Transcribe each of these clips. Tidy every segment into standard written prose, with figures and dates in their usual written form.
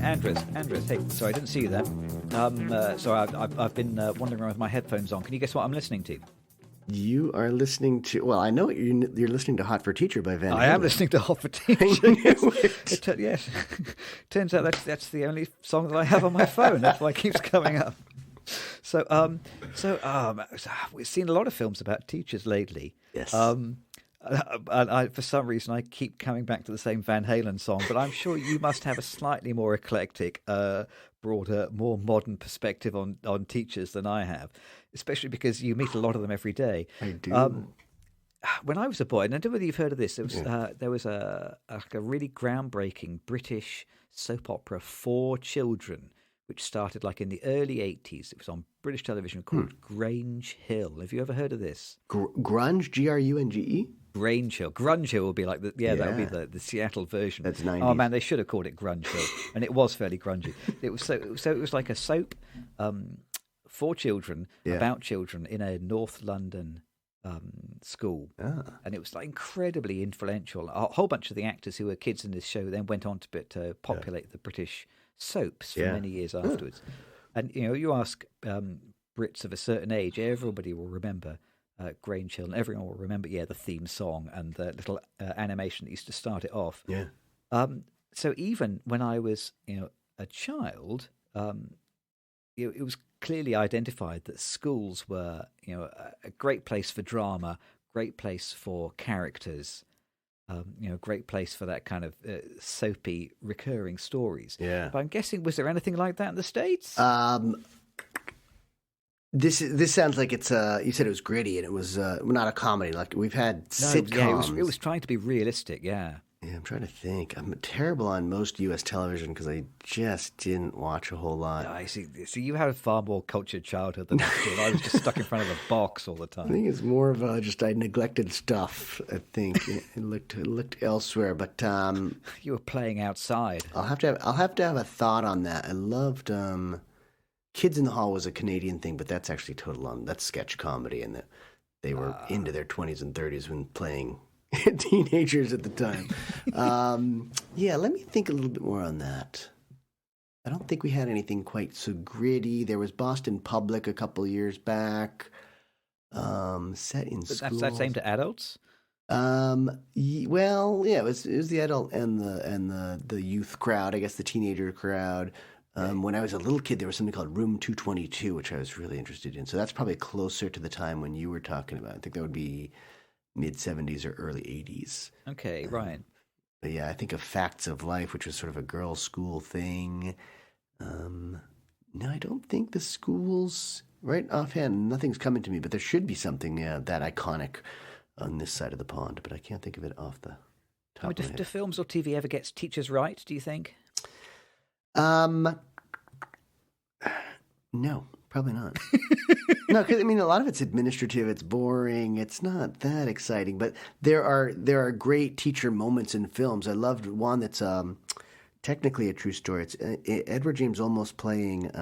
Andres. Hey, sorry, I didn't see you there. Sorry, I've been wandering around with my headphones on. Can you guess what I'm listening to? You are listening to, well, I know you're listening to Hot for Teacher by Van Halen. I am listening to Hot for Teacher. Yes. Turns out that's the only song that I have on my phone. That's why it keeps coming up. So we've seen a lot of films about teachers lately. Yes. I, for some reason, I keep coming back to the same Van Halen song, but I'm sure you must have a slightly more eclectic, broader, more modern perspective on teachers than I have, especially because you meet a lot of them every day. I do. When I was a boy, and I don't know whether you've heard of this, there was a really groundbreaking British soap opera for children, which started like in the early 80s. It was on British television called Grange Hill. Have you ever heard of this? Grunge, Grunge? Grange Hill. Grunge Hill would be like that would be the Seattle version. That's 90s. Oh man, they should have called it Grunge Hill, and it was fairly grungy. It was so it was like a soap for children about children in a North London school, and it was like incredibly influential. A whole bunch of the actors who were kids in this show then went on to populate the British soaps for many years afterwards. And you ask Brits of a certain age, everybody will remember Grange Hill, and everyone will remember the theme song and the little animation that used to start it off. So even when I was a child, it was clearly identified that schools were a great place for drama, great place for characters, great place for that kind of soapy recurring stories. But I'm guessing, was there anything like that in the States? This sounds like it's you said it was gritty and it was not a comedy. Like we've had sitcoms. It was trying to be realistic. Yeah, I'm trying to think. I'm terrible on most U.S. television because I just didn't watch a whole lot. I see. So you had a far more cultured childhood than I did. I was just stuck in front of a box all the time. I think it's more of I neglected stuff. I think it looked elsewhere. But you were playing outside. I'll have to have a thought on that. I loved. Kids in the Hall was a Canadian thing, but that's actually that's sketch comedy, and they were into their 20s and 30s when playing teenagers at the time. Let me think a little bit more on that. I don't think we had anything quite so gritty. There was Boston Public a couple years back, set in schools. That's aimed at adults? It was the adult and the youth crowd, I guess the teenager crowd. When I was a little kid, there was something called Room 222, which I was really interested in. So that's probably closer to the time when you were talking about. I think that would be mid-'70s or early '80s. Okay, right. But I think of Facts of Life, which was sort of a girls' school thing. No, I don't think the schools, right offhand, nothing's coming to me, but there should be something that iconic on this side of the pond, but I can't think of it off the top of my head. Do films or TV ever get teachers right, do you think? No, probably not. No, because a lot of it's administrative. It's boring. It's not that exciting. But there are great teacher moments in films. I loved one that's technically a true story. It's Edward James Olmos playing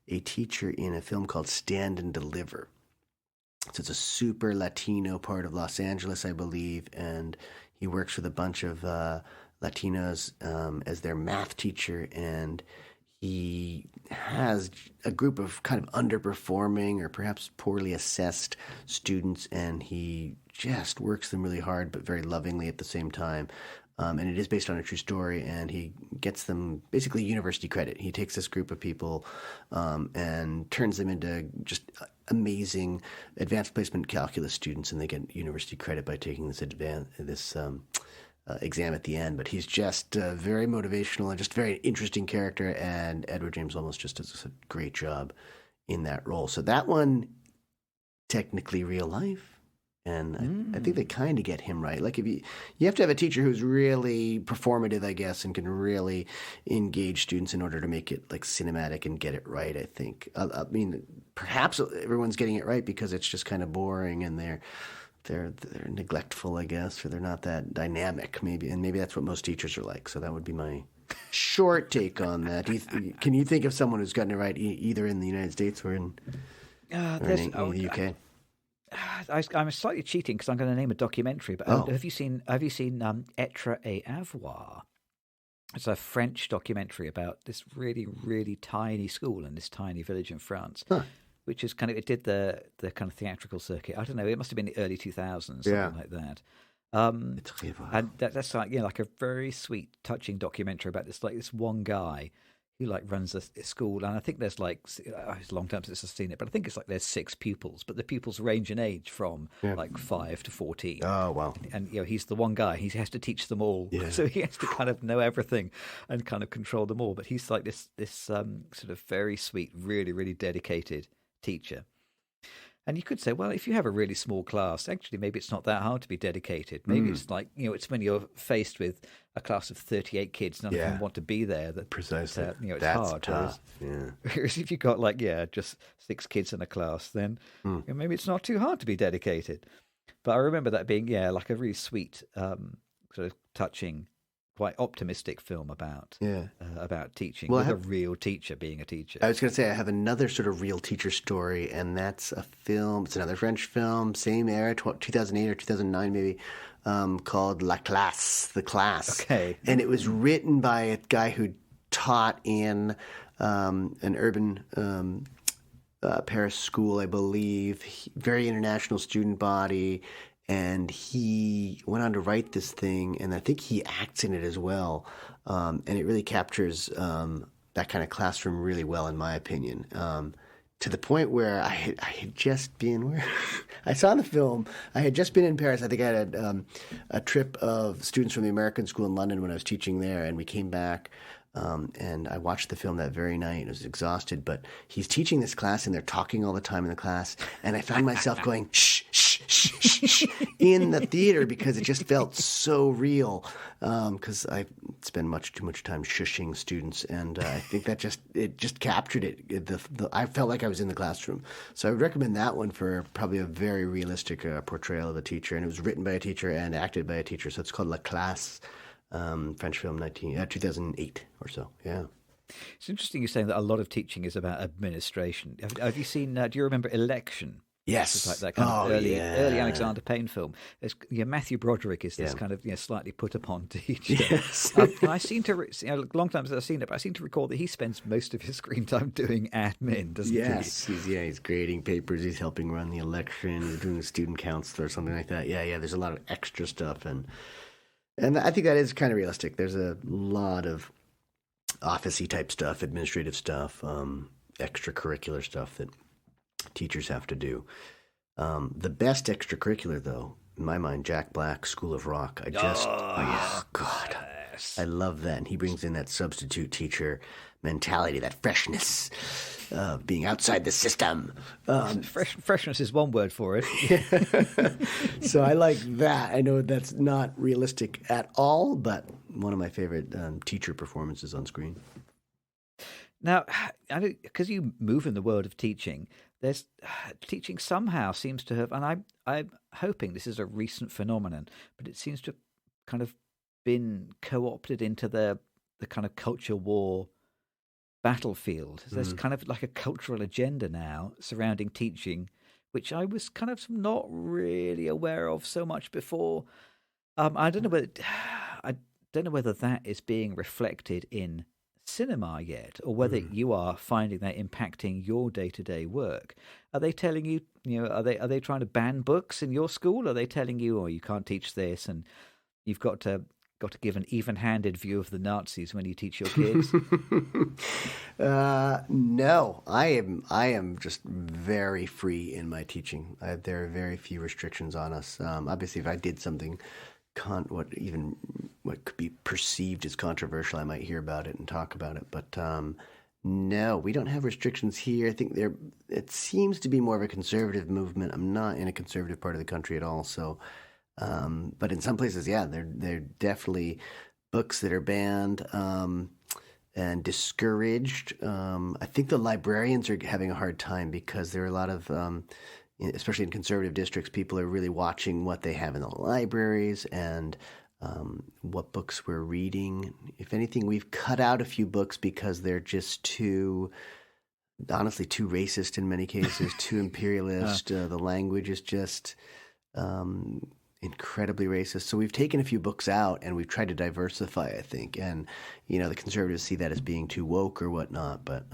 a teacher in a film called Stand and Deliver. So it's a super Latino part of Los Angeles, I believe, and he works with a bunch of Latinos as their math teacher, and he has a group of kind of underperforming or perhaps poorly assessed students, and he just works them really hard but very lovingly at the same time. And it is based on a true story, and he gets them basically university credit. He takes this group of people and turns them into just amazing advanced placement calculus students, and they get university credit by taking this exam at the end. But he's just very motivational and just very interesting character, and Edward James Olmos just does a great job in that role. So that one, technically real life. And I think they kind of get him right. Like if you have to have a teacher who's really performative, I guess, and can really engage students in order to make it like cinematic and get it right. I think. Perhaps everyone's getting it right because it's just kind of boring and they're neglectful, I guess, or they're not that dynamic. Maybe that's what most teachers are like. So that would be my short take on that. Can you think of someone who's gotten it right either in the United States or in the UK? I'm slightly cheating because I'm going to name a documentary. But have you seen Etre et Avoir? It's a French documentary about this really, really tiny school in this tiny village in France, which is kind of, it did the kind of theatrical circuit. I don't know, it must have been the early 2000s, something like that. And that's like, like a very sweet, touching documentary about this one guy who runs a school, and I think there's it's a long time since I've seen it, but I think it's there's 6 pupils, but the pupils range in age from 5 to 14. Oh wow! And he's the one guy. He has to teach them all, so he has to kind of know everything and kind of control them all. But he's like this sort of very sweet, really, really dedicated teacher. And you could say, well, if you have a really small class, actually, maybe it's not that hard to be dedicated. Maybe it's it's when you're faced with a class of 38 kids, none of them want to be there. Precisely. It's That's hard. tough. Whereas if you've got just 6 kids in a class, then maybe it's not too hard to be dedicated. But I remember that being, like a really sweet, sort of touching, quite optimistic film about teaching, with a real teacher being a teacher. I was going to say I have another sort of real teacher story, and that's a film. It's another French film, same era, 2008 or 2009 maybe, called La Classe, The Class. Okay. And it was written by a guy who taught in an urban Paris school, I believe. Very international student body. And he went on to write this thing, and I think he acts in it as well. And it really captures that kind of classroom really well, in my opinion. To the point where I had just been I saw the film. I had just been in Paris. I think I had a trip of students from the American school in London when I was teaching there, and we came back. And I watched the film that very night. I was exhausted, but he's teaching this class, and they're talking all the time in the class. And I found myself going, shh, shh, shh, shh, shh, in the theater because it just felt so real. Because I spend too much time shushing students, and I think it just captured it. I felt like I was in the classroom. So I would recommend that one for probably a very realistic portrayal of a teacher. And it was written by a teacher and acted by a teacher. So it's called La Classe. French film, 2008 or so. Yeah, it's interesting you're saying that a lot of teaching is about administration. Have you seen? Do you remember Election? Yes, it's like that kind of early Alexander Payne film. Matthew Broderick is this kind of slightly put upon teacher. Yes, I seem to a long time since I've seen it, but I seem to recall that he spends most of his screen time doing admin, doesn't he? Yes, he's grading papers, he's helping run the election, he's doing student council or something like that. Yeah. There's a lot of extra stuff and I think that is kind of realistic. There's a lot of office-y type stuff, administrative stuff, extracurricular stuff that teachers have to do. The best extracurricular, though, in my mind, Jack Black's School of Rock. God. Yes. I love that. And he brings in that substitute teacher mentality, that freshness of being outside the system. Freshness is one word for it. So I like that. I know that's not realistic at all, but one of my favorite teacher performances on screen. Now, because you move in the world of teaching, teaching somehow seems to have, and I'm hoping this is a recent phenomenon, but it seems to have kind of been co-opted into the kind of culture war battlefield. There's kind of like a cultural agenda now surrounding teaching, which I was kind of not really aware of so much before. I don't know whether that is being reflected in cinema yet, or whether you are finding that impacting your day-to-day work. Are they telling you, are they trying to ban books in your school? Are they telling you, oh, you can't teach this, and you've got to give an even-handed view of the Nazis when you teach your kids? No, I am just very free in my teaching. There are very few restrictions on us. Obviously, if I did something what could be perceived as controversial, I might hear about it and talk about it. But no, we don't have restrictions here. I think it seems to be more of a conservative movement. I'm not in a conservative part of the country at all, so. But in some places, they're definitely books that are banned and discouraged. I think the librarians are having a hard time because there are a lot of, especially in conservative districts, people are really watching what they have in the libraries and what books we're reading. If anything, we've cut out a few books because they're just honestly too racist in many cases, too imperialist. The language is just incredibly racist. So we've taken a few books out and we've tried to diversify, I think. And, the conservatives see that as being too woke or whatnot, but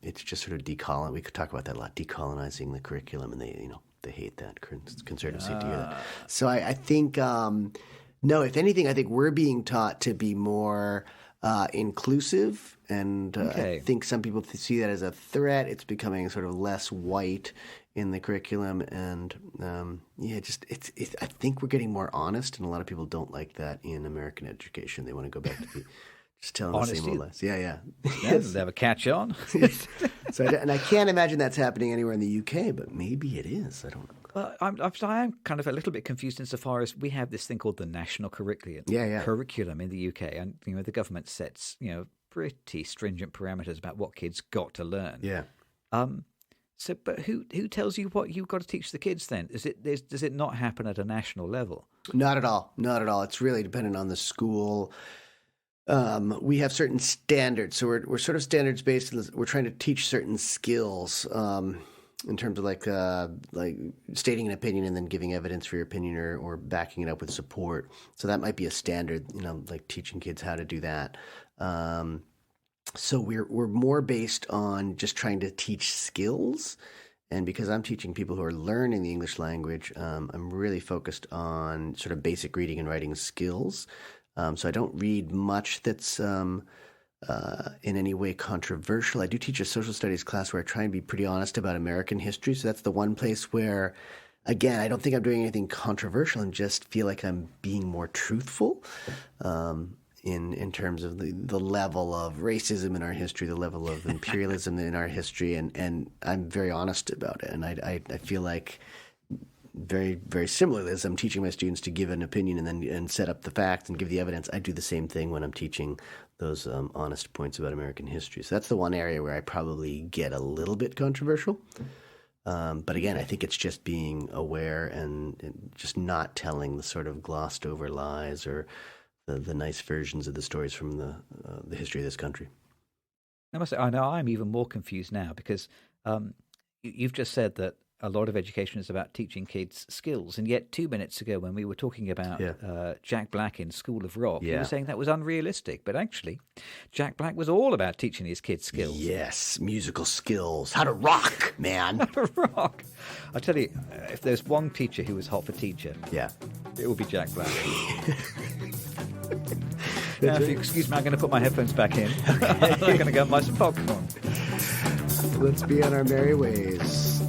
it's just sort of we could talk about that a lot, decolonizing the curriculum, and they hate that. Conservatives hate to hear that. So I think, no, if anything, I think we're being taught to be more inclusive, and I think some people see that as a threat. It's becoming sort of less white in the curriculum, and I think we're getting more honest, and a lot of people don't like that in American education. They want to go back to just telling the same old lies. Yeah. Does ever catch on? So, and I can't imagine that's happening anywhere in the UK, but maybe it is. I don't know. Well, I am kind of a little bit confused insofar as we have this thing called the national curriculum. Curriculum in the UK, and the government sets pretty stringent parameters about what kids got to learn. Yeah. So, but who tells you what you've got to teach the kids then? Does it not happen at a national level? Not at all. Not at all. It's really dependent on the school. We have certain standards, so we're sort of standards based. We're trying to teach certain skills in terms of like stating an opinion and then giving evidence for your opinion, or backing it up with support. So that might be a standard, like teaching kids how to do that. So we're more based on just trying to teach skills. And because I'm teaching people who are learning the English language, I'm really focused on sort of basic reading and writing skills. So I don't read much that's in any way controversial. I do teach a social studies class where I try and be pretty honest about American history. So that's the one place where, again, I don't think I'm doing anything controversial, and just feel like I'm being more truthful in terms of the level of racism in our history, the level of imperialism in our history, and I'm very honest about it. And I feel like very, very similarly, as I'm teaching my students to give an opinion and set up the facts and give the evidence, I do the same thing when I'm teaching those honest points about American history. So that's the one area where I probably get a little bit controversial. But again, I think it's just being aware and just not telling the sort of glossed over lies or the nice versions of the stories from the history of this country. I must say, I know I'm even more confused now because you've just said that a lot of education is about teaching kids skills, and yet 2 minutes ago when we were talking about Jack Black in School of Rock, you were saying that was unrealistic, but actually Jack Black was all about teaching his kids skills. Yes, musical skills, how to rock, man. How to rock. I tell you, if there's one teacher who was hot for teacher, it would be Jack Black. Now, if you excuse me, I'm going to put my headphones back in. I'm going to go and buy some popcorn. Let's be on our merry ways.